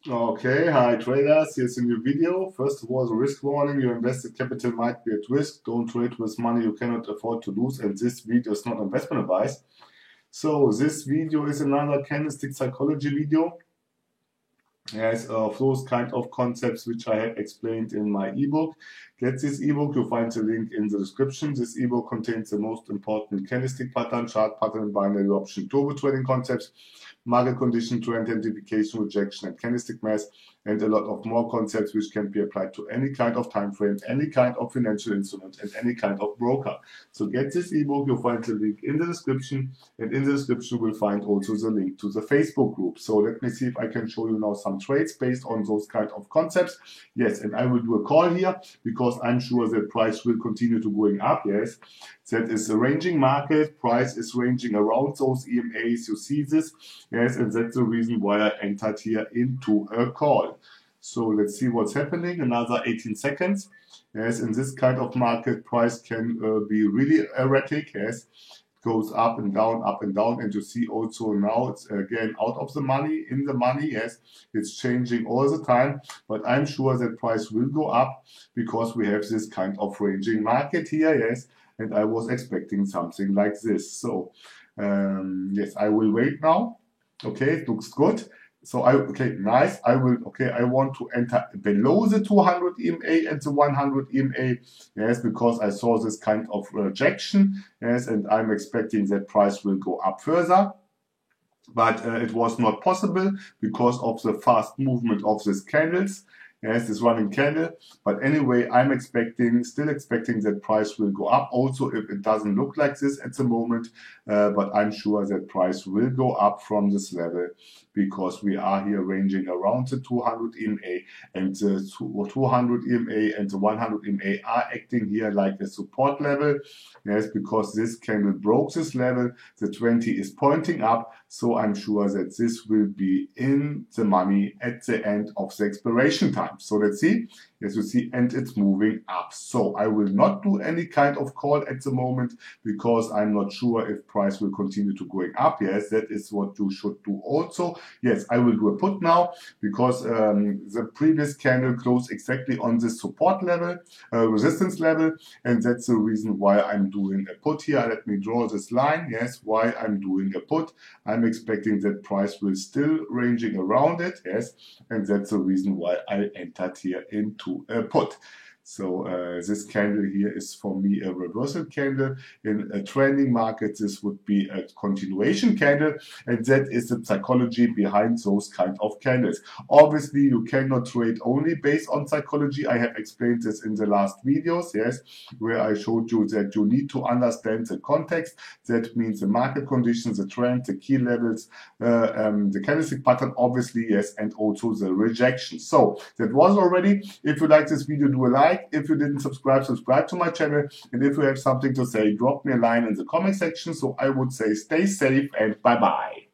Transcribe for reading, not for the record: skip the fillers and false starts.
Okay, hi traders, here's a new video. First of all, the risk warning, your invested capital might be at risk. Don't trade with money you cannot afford to lose, and this video is not investment advice. So this video is another candlestick psychology video. As of those kind of concepts which I have explained in my ebook. Get this ebook, you'll find the link in the description. This ebook contains the most important candlestick pattern, chart pattern, binary option, turbo trading concepts, market condition, trend identification, rejection, and candlestick math, and a lot of more concepts which can be applied to any kind of time frame, any kind of financial instrument, and any kind of broker. So get this ebook, you'll find the link in the description, and in the description you will find also the link to the Facebook group. So let me see if I can show you now some trades based on those kind of concepts. Yes, and I will do a call here because I'm sure that price will continue to going up. Yes, that is a ranging market. Price is ranging around those EMAs. You see this. Yes, and that's the reason why I entered here into a call. So let's see what's happening. Another 18 seconds. Yes, in this kind of market, price can be really erratic. Yes, goes up and down, and you see also now it's again out of the money, in the money. Yes, it's changing all the time, but I'm sure that price will go up because we have this kind of ranging market here. Yes, and I was expecting something like this. So yes, I will wait now. Okay, it looks good. So okay, nice. I want to enter below the 200 EMA and the 100 EMA. Yes, because I saw this kind of rejection. Yes, and I'm expecting that price will go up further. But it was not possible because of the fast movement of these candles. Yes, this running candle. But anyway, I'm still expecting that price will go up. Also, if it doesn't look like this at the moment, but I'm sure that price will go up from this level because we are here ranging around the 200 EMA, and the 200 EMA and the 100 EMA are acting here like a support level. Yes, because this candle broke this level, the 20 is pointing up, so I'm sure that this will be in the money at the end of the expiration time. So let's see. As you see, and it's moving up. So I will not do any kind of call at the moment because I'm not sure if price will continue to going up. Yes, that is what you should do also. Yes, I will do a put now because the previous candle closed exactly on this support level, resistance level, and that's the reason why I'm doing a put here. Let me draw this line. Yes, why I'm doing a put. I'm expecting that price will still ranging around it. Yes, and that's the reason why I entered here into a put. So this candle here is for me a reversal candle. In a trending market, this would be a continuation candle, and that is the psychology behind those kind of candles. Obviously, you cannot trade only based on psychology. I have explained this in the last videos, yes, where I showed you that you need to understand the context. That means the market conditions, the trend, the key levels, the candlestick pattern, obviously, yes, and also the rejection. So that was already. If you like this video, do a like. If you didn't subscribe to my channel. And if you have something to say, drop me a line in the comment section. So I would say stay safe and bye-bye.